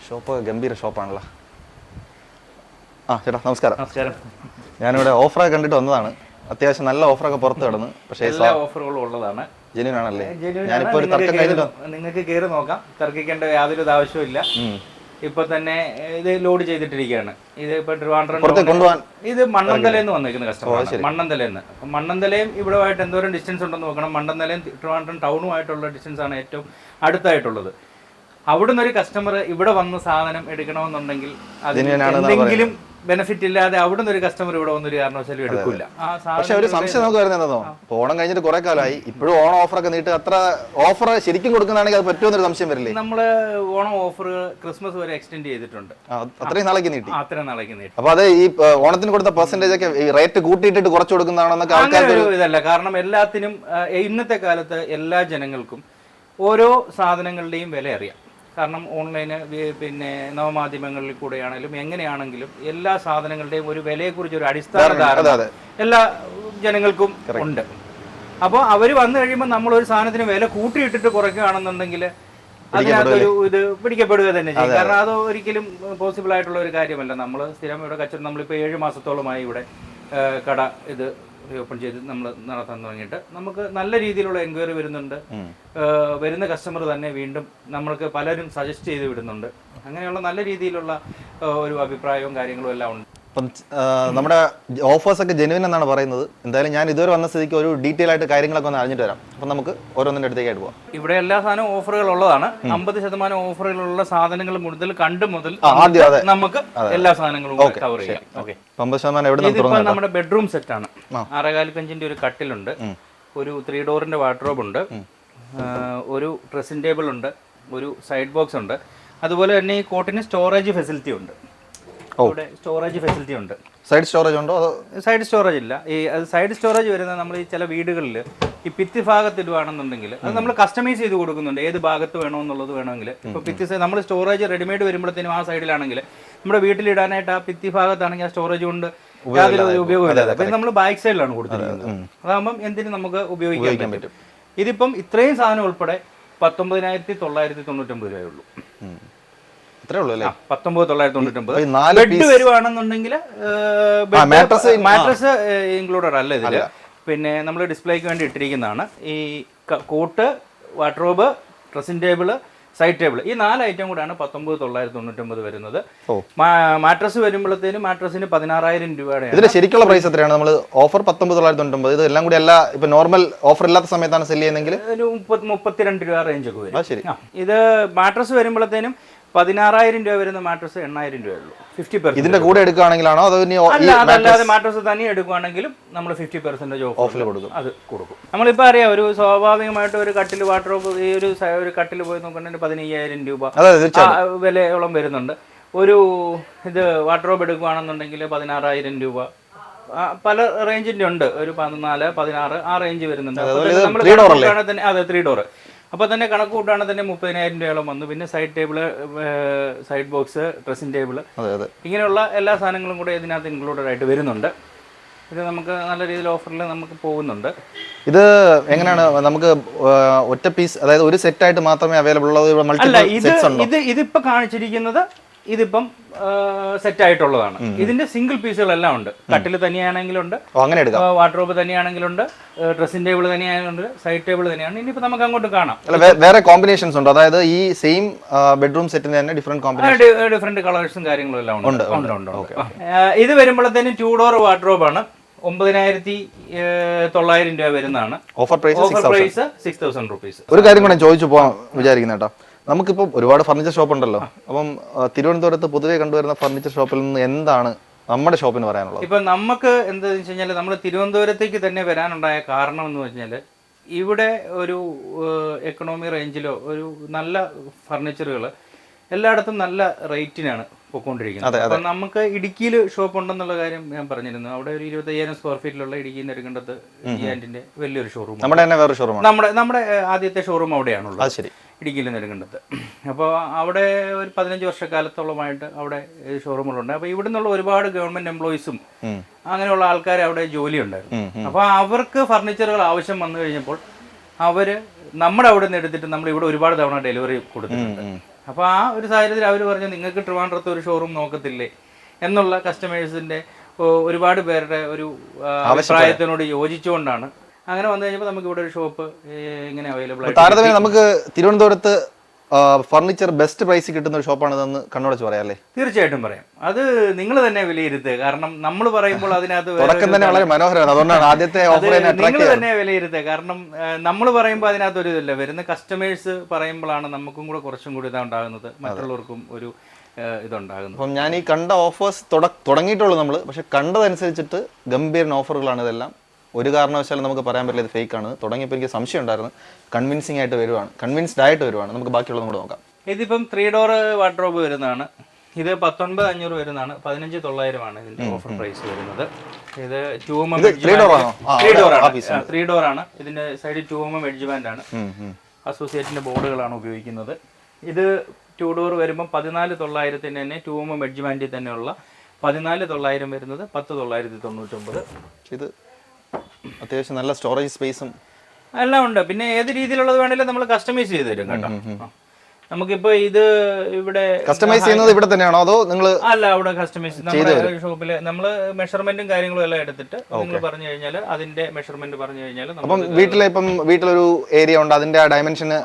Shop ഗംഭീര ഷോപ്പാണല്ലോ. ആ ചേട്ടാ നമസ്കാരം. നമസ്കാരം. ഞാനിവിടെ ഓഫറൊക്കെ കണ്ടിട്ട് വന്നതാണ്. അത്യാവശ്യം നല്ല ഓഫറൊക്കെ പുറത്ത് കിടന്നു. പക്ഷേ എല്ലാ ഓഫറുകളും ഉള്ളതാണ്. ജെന്യൂൻ ആണല്ലേ? ഞാനിപ്പോ ഒരു തർക്കം കഴിഞ്ഞിട്ട് നിങ്ങൾക്ക് കയറി നോക്കാം. തർക്കിക്കേണ്ട യാതൊരു ആവശ്യമില്ല. ഇപ്പൊ തന്നെ ഇത് ലോഡ് ചെയ്തിട്ടിരിക്കുകയാണ്. ഇത് ഇപ്പൊ ട്രിവാൻഡ്രം ഇത് മണ്ണന്തലേന്ന് വന്നിരിക്കുന്ന കസ്റ്റമർ. മണ്ണന്തലേന്ന്. അപ്പൊ മണ്ണന്തലയും ഇവിടെയായിട്ട് എന്തോരം ഡിസ്റ്റൻസ് ഉണ്ടെന്ന് നോക്കണം. മണ്ണന്തലയും ട്രിവാൻഡ്രം ടൗണുമായിട്ടുള്ള ഡിസ്റ്റൻസ് ആണ് ഏറ്റവും അടുത്തായിട്ടുള്ളത്. അവിടുന്ന് ഒരു കസ്റ്റമർ ഇവിടെ വന്ന് സാധനം എടുക്കണമെന്നുണ്ടെങ്കിൽ എന്തെങ്കിലും ബെനിഫിറ്റ് ഇല്ലാതെ അവിടുന്ന് ഒരു കസ്റ്റമർ ഇവിടെ വന്നൊരു കാരണവശാലും എടുക്കില്ല. പക്ഷെ ഒരു സംശയം നമുക്ക് വരുന്നതോ, ഓണം കഴിഞ്ഞിട്ട് കുറെ കാലമായി, ഇപ്പോഴും ഓണം ഓഫറൊക്കെ നീട്ട് അത്ര ഓഫർ ശരിക്കും കൊടുക്കുന്നതാണെങ്കിൽ അത് പറ്റുമെന്നൊരു സംശയം വരില്ലേ? നമ്മള് ഓണം ഓഫർ ക്രിസ്മസ് വരെ എക്സ്റ്റെൻഡ് ചെയ്തിട്ടുണ്ട്. അത്രയും നാളേക്ക് നീട്ടി. അത്രയും നാളേക്ക് നീട്ടി. അപ്പൊ അത് ഈ ഓണത്തിന് കൊടുത്ത പെർസെന്റേജ് ഒക്കെ റേറ്റ് കൂട്ടിയിട്ടിട്ട് കുറച്ച് കൊടുക്കുന്നതാണെന്നൊക്കെ ആൾക്കാർക്ക് ഇതല്ല. കാരണം എല്ലാത്തിനും ഇന്നത്തെ കാലത്ത് എല്ലാ ജനങ്ങൾക്കും ഓരോ സാധനങ്ങളുടെയും വില അറിയാം. കാരണം ഓൺലൈന് പിന്നെ നവമാധ്യമങ്ങളിൽ കൂടെയാണെങ്കിലും എങ്ങനെയാണെങ്കിലും എല്ലാ സാധനങ്ങളുടെയും ഒരു വിലയെക്കുറിച്ച് ഒരു അടിസ്ഥാന ധാരണ എല്ലാ ജനങ്ങൾക്കും ഉണ്ട്. അപ്പോൾ അവർ വന്നു കഴിയുമ്പോൾ നമ്മളൊരു സാധനത്തിന് വില കൂട്ടിയിട്ടിട്ട് കുറയ്ക്കുകയാണെന്നുണ്ടെങ്കിൽ അതിനകത്തൊരു ഇത് പിടിക്കപ്പെടുക തന്നെ ചെയ്യും. കാരണം അത് ഒരിക്കലും പോസിബിൾ ആയിട്ടുള്ള ഒരു കാര്യമല്ല. നമ്മൾ സ്ഥിരം ഇവിടെ കച്ചവടം നമ്മളിപ്പോൾ 7 മാസത്തോളമായി ഇവിടെ കട ഇത് ഓപ്പൺ ചെയ്ത് നമ്മൾ നടത്താൻ തുടങ്ങിയിട്ട് നമുക്ക് നല്ല രീതിയിലുള്ള എൻക്വയറി വരുന്നുണ്ട്. വരുന്ന കസ്റ്റമർ തന്നെ വീണ്ടും നമ്മൾക്ക് പലരും സജസ്റ്റ് ചെയ്ത് വിടുന്നുണ്ട്. അങ്ങനെയുള്ള നല്ല രീതിയിലുള്ള ഒരു അഭിപ്രായവും കാര്യങ്ങളും എല്ലാം ഉണ്ട്. അപ്പം നമ്മുടെ ഓഫേഴ്സ് ഒക്കെ ജെനുവിൻ എന്നാണ് പറയുന്നത്. എന്തായാലും ഞാൻ ഇതുവരെ വന്ന സ്ഥിതിക്ക് ഒരു ഡീറ്റെയിൽ ആയിട്ട് കാര്യങ്ങളൊക്കെ ഒന്ന് അറിഞ്ഞിട്ട് വരാം. അപ്പം നമുക്ക് ഓരോന്നിൻ്റെ അടുത്തേക്കായിട്ട് പോകാം. ഇവിടെ എല്ലാ സാധനവും ഓഫറുകൾ ഉള്ളതാണ്. 50% ഓഫറുകളുള്ള സാധനങ്ങൾ മുതൽ നമുക്ക് എല്ലാ സാധനങ്ങളും കവർ ചെയ്യാം. 50% ഇതിപ്പോ നമ്മുടെ ബെഡ്റൂം സെറ്റ് ആണ്. 6.25 ഇഞ്ചിന്റെ ഒരു കട്ടിലുണ്ട്, ഒരു 3 ഡോറിന്റെ വാർഡ്രോബ് ഉണ്ട്, ഒരു ഡ്രസ്സിംഗ് ടേബിൾ ഉണ്ട്, ഒരു സൈഡ് ബോക്സ് ഉണ്ട്. അതുപോലെ തന്നെ ഈ കോട്ടിന് സ്റ്റോറേജ് ഫെസിലിറ്റി ഉണ്ട്. സ്റ്റോറേജ് ഫെസിലിറ്റി ഉണ്ട്. സൈഡ് സ്റ്റോറേജ് ഉണ്ടോ? സൈഡ് സ്റ്റോറേജ് ഇല്ല. ഈ സൈഡ് സ്റ്റോറേജ് വരുന്നത് നമ്മൾ ഈ ചില വീടുകളിൽ ഈ ഭിത്തി ഭാഗത്ത് ഇടുവാണെന്നുണ്ടെങ്കിൽ അത് നമ്മൾ കസ്റ്റമൈസ് ചെയ്ത് കൊടുക്കുന്നുണ്ട്. ഏത് ഭാഗത്ത് വേണമെന്നുള്ളത് വേണമെങ്കിൽ ഇപ്പോൾ ഭിത്തി നമ്മൾ സ്റ്റോറേജ് റെഡിമെയ്ഡ് വരുമ്പോഴത്തേനും ആ സൈഡിലാണെങ്കിൽ നമ്മുടെ വീട്ടിലിടാനായിട്ട് ആ ഭിത്തി ഭാഗത്താണെങ്കിൽ ആ സ്റ്റോറേജ് കൊണ്ട് യാതൊരു ഉപയോഗമില്ല. അപ്പം നമ്മൾ ബാക്ക് സൈഡിലാണ് കൊടുത്തിരിക്കുന്നത്. അതാകുമ്പം എന്തിനും നമുക്ക് ഉപയോഗിക്കാൻ പറ്റും. ഇതിപ്പം ഇത്രയും സാധനം ഉൾപ്പെടെ 19,999 രൂപയുള്ളൂ. 19,999. ബെഡ് വരുവാണെന്നുണ്ടെങ്കിൽ മാട്രസ് ഇൻക്ലൂഡഡ് അല്ല ഇതില്. പിന്നെ നമ്മൾ ഡിസ്പ്ലേക്ക് വേണ്ടി ഇട്ടിരിക്കുന്നതാണ് ഈ cot, wardrobe, dressing table, side table. ഈ 4 ഐറ്റം കൂടെയാണ് 19,999 വരുന്നത്. മാട്രസ് വരുമ്പോഴത്തേനും മാട്രസിന് 16,000 രൂപയുടെ. ഇതിന്റെ ശരിക്കുള്ള പ്രൈസ് എത്രയാണ്? നമ്മൾ ഓഫർ 19,999. ഇത് എല്ലാം കൂടി അല്ല, ഇപ്പൊ നോർമൽ ഓഫർ ഇല്ലാത്ത സമയത്താണ് സെല് ചെയ്യുന്നതെങ്കിൽ ഒരു 32 രൂപ റേഞ്ച് ഒക്കെ വരും. ഇത് മാട്രസ് വരുമ്പോഴത്തേനും 16,000 രൂപ വരുന്ന മാട്രസ് 8,000 രൂപയുള്ളൂ. 50%. ഇതിന്റെ കൂടെ എടുക്കുകയാണെങ്കിലാണോ അതോ അതല്ലാതെ മാട്രസ് തന്നെ എടുക്കുകയാണെങ്കിലും നമ്മൾ 50% ഓഫിൽ കൊടുക്കും. അത് കൊടുക്കും. നമ്മളിപ്പോൾ അറിയാം, ഒരു സ്വാഭാവികമായിട്ട് ഒരു കട്ടിൽ വാർഡ്രോബ് ഈ ഒരു കട്ടിൽ പോയി നോക്കണമെങ്കിൽ 15,000 രൂപ വിലയോളം വരുന്നുണ്ട്. ഒരു ഇത് വാർഡ്രോബ് എടുക്കുകയാണെന്നുണ്ടെങ്കിൽ 16,000 രൂപ. പല റേഞ്ചിന്റെ ഉണ്ട്. ഒരു 14, 16 ആ റേഞ്ച് വരുന്നുണ്ട്. അതെ, 3 ഡോർ. അപ്പോൾ തന്നെ കണക്ക് കൂട്ടാണെങ്കിൽ തന്നെ 30,000 രൂപയോളം വന്നു. പിന്നെ side table, side box, dressing table, ഇങ്ങനെയുള്ള എല്ലാ സാധനങ്ങളും കൂടെ ഇതിനകത്ത് ഇൻക്ലൂഡഡ് ആയിട്ട് വരുന്നുണ്ട്. ഇത് നമുക്ക് നല്ല രീതിയിൽ ഓഫറിൽ നമുക്ക് പോകുന്നുണ്ട്. ഇത് എങ്ങനെയാണ് നമുക്ക് ഒറ്റ പീസ്, അതായത് ഒരു സെറ്റ് ആയിട്ട് മാത്രമേ അവൈലബിൾ ഉള്ളൂ? അല്ല, ഇതിപ്പോ കാണിച്ചിരിക്കുന്നത് ഇതിപ്പം സെറ്റ് ആയിട്ടുള്ളതാണ്. ഇതിന്റെ സിംഗിൾ പീസുകളെല്ലാം ഉണ്ട്. കട്ടിൽ തന്നെയാണെങ്കിലുണ്ട്, വാർഡ്രോബ് തന്നെയാണെങ്കിലുണ്ട്, ഡ്രസ്സിംഗ് ടേബിൾ തന്നെയാണെങ്കിലുണ്ട്, സൈഡ് ടേബിൾ തന്നെയാണ്. ഇനിയിപ്പോ നമുക്ക് അങ്ങോട്ട് കാണാം. വേറെ കോമ്പിനേഷൻസ് ഉണ്ട്? അതായത് ഈ സെയിം ബെഡ്റൂം സെറ്റിന് തന്നെ ഡിഫറെന്റ് കളേഴ്സും കാര്യങ്ങളും എല്ലാം ഉണ്ട്. ഇത് വരുമ്പോഴത്തേനും 2 ഡോർ വാർഡ്രോബ് ആണ്. 9,900 രൂപ വരുന്നതാണ്. Offer price 6,000 rupees. ഒരു കാര്യം കൂടെ ചോദിച്ചു പോകാൻ വിചാരിക്കുന്ന കേട്ടോ. നമുക്കിപ്പോൾ ഒരുപാട് ഫർണിച്ചർ ഷോപ്പ് ഉണ്ടല്ലോ. അപ്പം തിരുവനന്തപുരത്ത് പൊതുവെ കണ്ടുവരുന്ന ഫർണിച്ചർ ഷോപ്പിൽ നിന്ന് എന്താണ് നമ്മുടെ ഷോപ്പിന് പറയാനുള്ളത്? ഇപ്പം നമുക്ക് എന്താണെന്ന് വെച്ച് കഴിഞ്ഞാൽ നമ്മൾ തിരുവനന്തപുരത്തേക്ക് തന്നെ വരാനുണ്ടായ കാരണം എന്ന് വെച്ചാൽ ഇവിടെ ഒരു എക്കണോമി റേഞ്ചിലോ ഒരു നല്ല ഫർണിച്ചറുകൾ എല്ലായിടത്തും നല്ല റേറ്റിനാണ് പോയിക്കൊണ്ടിരിക്കുന്നത്. അപ്പം നമുക്ക് ഇടുക്കിയിൽ ഷോപ്പ് ഉണ്ടെന്നുള്ള കാര്യം ഞാൻ പറഞ്ഞിരുന്നു. അവിടെ ഒരു 25,000 സ്ക്വയർ ഫീറ്റിലുള്ള ഇടുക്കി നെടുങ്കണ്ടത്ത് ജിയാൻഡിന്റെ വലിയൊരു ഷോറൂം. നമ്മുടെ ആദ്യത്തെ ഷോറൂം അവിടെയാണുള്ളത്, ഇടുക്കിയിൽ നെടുങ്കണ്ടത്ത്. അപ്പോൾ അവിടെ ഒരു 15 വർഷക്കാലത്തോളമായിട്ട് അവിടെ ഷോറൂമുകളുണ്ട്. അപ്പോൾ ഇവിടെ നിന്നുള്ള ഒരുപാട് ഗവൺമെന്റ് എംപ്ലോയീസും അങ്ങനെയുള്ള ആൾക്കാർ അവിടെ ജോലി ഉണ്ടായിരുന്നു. അപ്പോൾ അവർക്ക് ഫർണിച്ചറുകൾ ആവശ്യം വന്നു കഴിഞ്ഞപ്പോൾ അവര് നമ്മുടെ അവിടെ നിന്ന് എടുത്തിട്ട് നമ്മൾ ഇവിടെ ഒരുപാട് തവണ ഡെലിവറി കൊടുത്തിട്ടുണ്ട്. അപ്പോൾ ആ ഒരു സാഹചര്യത്തിൽ അവർ പറഞ്ഞു നിങ്ങൾക്ക് ട്രിവാൻഡ്രത്ത് ഒരു ഷോറൂം നോക്കത്തില്ലേ എന്നുള്ള കസ്റ്റമേഴ്സിൻ്റെ ഒരുപാട് പേരുടെ ഒരു അഭിപ്രായത്തിനോട് യോജിച്ചുകൊണ്ടാണ് അങ്ങനെ വന്നു കഴിഞ്ഞപ്പോൾ നമുക്ക് ഇവിടെ ഒരു ഷോപ്പ് ഇങ്ങനെ അവൈലബിൾ ആയിട്ട് താരതമ്യം നമുക്ക് തിരുവനന്തപുരത്ത് ഫർണിച്ചർ ബെസ്റ്റ് പ്രൈസ് കിട്ടുന്ന ഒരു ഷോപ്പാണിതെന്ന് കണ്ണോടച്ച് പറയാം അല്ലേ? തീർച്ചയായിട്ടും പറയാം. അത് നിങ്ങൾ തന്നെ വിലയിരുത്തുക. കാരണം നമ്മൾ പറയുമ്പോൾ അതിനകത്ത് തുടക്കം തന്നെ വളരെ മനോഹരമാണ്. അതുകൊണ്ടാണ് ആദ്യത്തെ ഓഫർ നിങ്ങൾ തന്നെ വിലയിരുത്തുക. കാരണം നമ്മൾ പറയുമ്പോൾ അതിനകത്ത് ഒരു ഇതില്ല, വരുന്ന കസ്റ്റമേഴ്സ് പറയുമ്പോഴാണ് നമുക്കും കൂടെ കുറച്ചും കൂടി ഇതുണ്ടാകുന്നത്, മറ്റുള്ളവർക്കും ഒരു ഇതുണ്ടാകുന്നത്. അപ്പം ഞാൻ ഈ കണ്ട ഓഫേഴ്സ് തുടങ്ങിയിട്ടുള്ളൂ നമ്മൾ, പക്ഷെ കണ്ടതനുസരിച്ചിട്ട് ഗംഭീരൻ ഓഫറുകളാണ് ഇതെല്ലാം. ഒരു കാരണവശാലും നമുക്ക് പറയാൻ പറ്റില്ല ഇത് ഫേക്ക് ആണ്. തുടങ്ങിയപ്പോൾ എനിക്ക് സംശയം ഉണ്ടായിരുന്നു. കൺവിൻസിംഗ് ആയിട്ട് വരുവാണ്, കൺവിൻസ്ഡ് ആയിട്ട് വരുവാണ്. നമുക്ക് ബാക്കിയുള്ളത് കൂടെ നോക്കാം. ഇതിപ്പം 3 ഡോർ വാർഡ്രോബ് വരുന്നതാണ്. ഇത് 19,500 വരുന്നതാണ്. 15,900 ഇതിന്റെ ഓഫർ പ്രൈസ് വരുന്നത്. ഇത് 3 ഡോർ ആണ്. ഇതിന്റെ സൈഡിൽ 2mm എഡ്ജ് ബാൻഡ് ആണ്. അസോസിയേറ്റിന്റെ ബോർഡുകളാണ് ഉപയോഗിക്കുന്നത്. ഇത് 2 ഡോർ വരുമ്പോൾ 14,900 തന്നെ 2mm എഡ്ജ് ബാൻഡിൽ തന്നെയുള്ള 14,900 വരുന്നത് 10,999. ഇത് അത്യാവശ്യം നല്ല സ്റ്റോറേജ് സ്പേസും എല്ലാം ഉണ്ട്. പിന്നെ ഏത് രീതിയിലുള്ളത് വേണമെങ്കിലും നമ്മൾ കസ്റ്റമൈസ് ചെയ്ത് തരും കേട്ടോ. നമുക്കിപ്പോ ഇത് ഇവിടെ കസ്റ്റമൈസ് ചെയ്യുന്നത് ഇവിടെ തന്നെയാണോ അതോ നിങ്ങൾ? അല്ല, അവിടെ കസ്റ്റമൈസ് നമ്മുടെ ഷോപ്പില് നമ്മള് മെഷർമെന്റും കാര്യങ്ങളും എല്ലാം എടുത്തിട്ട് നിങ്ങൾ പറഞ്ഞു കഴിഞ്ഞാൽ അതിന്റെ മെഷർമെന്റ് പറഞ്ഞു കഴിഞ്ഞാൽ അപ്പം വീട്ടിലൊരു ഏരിയ ഉണ്ട്, അതിന്റെ ആ ഡയമെൻഷന്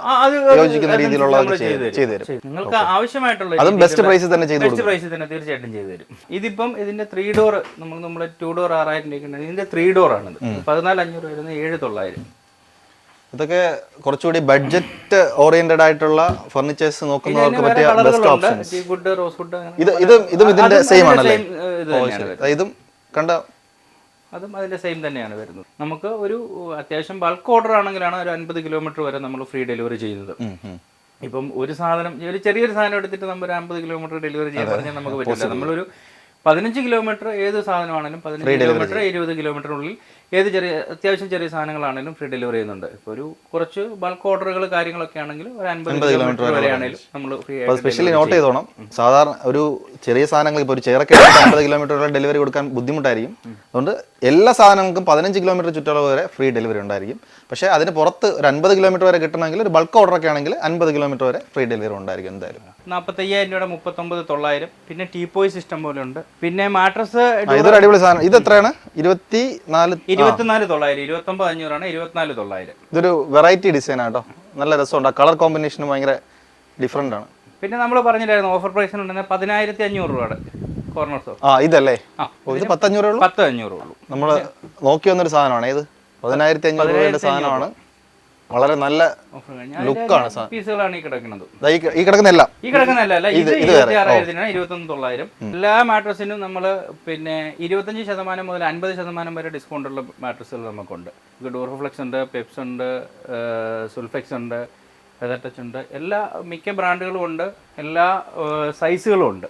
യോജിക്കുന്ന രീതിയിലുള്ള ചെയ്തു തരും. നിങ്ങൾക്ക് ആവശ്യമായിട്ടുള്ള അതും ബെസ്റ്റ് പ്രൈസിൽ തന്നെ ചെയ്തു ബെസ്റ്റ് പ്രൈസിൽ തന്നെ തീർച്ചയായിട്ടും ചെയ്തു തരും. ഇതിപ്പം ഇതിന്റെ 3 ഡോർ നമ്മൾ 2 ഡോർ 6,000 രൂപ, ഇതിന്റെ 3 ഡോർ ആണിത്. 14,500 വരുന്നത് 7,900. ഇതൊക്കെ കുറച്ചുകൂടി ബഡ്ജറ്റ് ഓറിയന്റഡ് ആയിട്ടുള്ള ഫർണിച്ചേഴ്സ് നോക്കുന്നവർക്ക് പറ്റിയ ബെസ്റ്റ് ഓപ്ഷൻസ്. ഇതും ഇതിന്റെ സെയിം ആണല്ലേ? ഇതും കണ്ട അതും അതിന്റെ സെയിം തന്നെയാണ് വരുന്നത്. നമുക്ക് ഒരു അത്യാവശ്യം ബൾക്ക് ഓർഡർ ആണെങ്കിലാണ് ഒരു 50 കിലോമീറ്റർ വരെ നമ്മൾ ഫ്രീ ഡെലിവറി ചെയ്യുന്നത്. ഇപ്പം ഒരു സാധനം, ഒരു ചെറിയൊരു സാധനം എടുത്തിട്ട് നമ്മൾ ഒരു 50 കിലോമീറ്റർ ഡെലിവറി ചെയ്യാൻ പറഞ്ഞാൽ നമുക്ക് പറ്റില്ല. നമ്മളൊരു 15 കിലോമീറ്റർ ഏത് സാധനമാണെങ്കിലും 15 കിലോമീറ്റർ 20 കിലോമീറ്ററിനുള്ളിൽ ഏത് അത്യാവശ്യം ചെറിയ സാധനങ്ങളാണെങ്കിലും ഫ്രീ ഡെലിവറി ചെയ്യുന്നുണ്ട്. ഇപ്പോൾ ഒരു കുറച്ച് ബൾക്ക് ഓർഡറുകൾ കാര്യങ്ങളൊക്കെ ആണെങ്കിൽ ഒരു 50 കിലോമീറ്റർ വരെയാണെങ്കിലും നമ്മൾ ഫ്രീ ആയിട്ട്. സ്പെഷ്യലി നോട്ട് ചെയ്തോണം, സാധാരണ ഒരു ചെറിയ സാധനങ്ങൾ ഇപ്പോൾ ഒരു ചെയറൊക്കെ 50 കിലോമീറ്റർ വരെ ഡെലിവറി കൊടുക്കാൻ ബുദ്ധിമുട്ടായിരിക്കും. അതുകൊണ്ട് എല്ലാ സാധനങ്ങൾക്കും 15 കിലോമീറ്റർ ചുറ്റളവ് വരെ ഫ്രീ ഡെലിവറി ഉണ്ടായിരിക്കും. പക്ഷേ അതിന് പുറത്ത് ഒരു 50 കിലോമീറ്റർ വരെ കിട്ടണമെങ്കിൽ ഒരു ബൾക്ക് ഓർഡർ ഒക്കെ ആണെങ്കിൽ 50 കിലോമീറ്റർ വരെ ഫ്രീ ഡെലിവറി ഉണ്ടായിരിക്കും എന്തായാലും. 45,000 രൂപയുടെ 39,900. പിന്നെ ടീപോയ് സിസ്റ്റം പോലെ ഉണ്ട്. പിന്നെ മാട്രസ് ഇതൊരു അടിപൊളി സാധനം. ഇത് എത്രയാണ്? 24,900. 29,500 ആണ്. 24,900. ഇതൊരു വെറൈറ്റി ഡിസൈൻ ആട്ടോ, നല്ല രസമുണ്ട്. കളർ കോമ്പിനേഷനും ഭയങ്കര ഡിഫറെന്റ് ആണ്. പിന്നെ നമ്മൾ പറഞ്ഞില്ലായിരുന്നു ഓഫർ പ്രൈസിനുണ്ടെങ്കിൽ 10,500 രൂപയുടെ കോർണർ സോഫ. ഇതല്ലേ? ഇത് 10,500 ഉള്ളൂ. 10,500 ഉള്ളൂ. നമ്മൾ നോക്കി വന്നൊരു സാധനമാണ് ഇത്. 10,500 രൂപയുടെ സാധനമാണ്. വളരെ നല്ല ലുക്കാണ്. പീസുകളാണ് ഈ കിടക്കുന്നത്. ഈ കിടക്കുന്നല്ല, ഈ കിടക്കുന്നല്ല. ഇത് 26,000 21,900. എല്ലാ മാട്രസിനും നമ്മൾ പിന്നെ 25% മുതൽ 50% വരെ ഡിസ്കൗണ്ട് ഉള്ള മാട്രസുകൾ നമുക്കുണ്ട്. ഡോർഫ്ലെക്സ് ഉണ്ട്, പെപ്സ് ഉണ്ട്, സുൽഫെക്സ് ഉണ്ട്, ഫെദർ ടച്ച് ഉണ്ട്. എല്ലാ മിക്ക ബ്രാൻഡുകളും ഉണ്ട്, എല്ലാ സൈസുകളും ഉണ്ട്.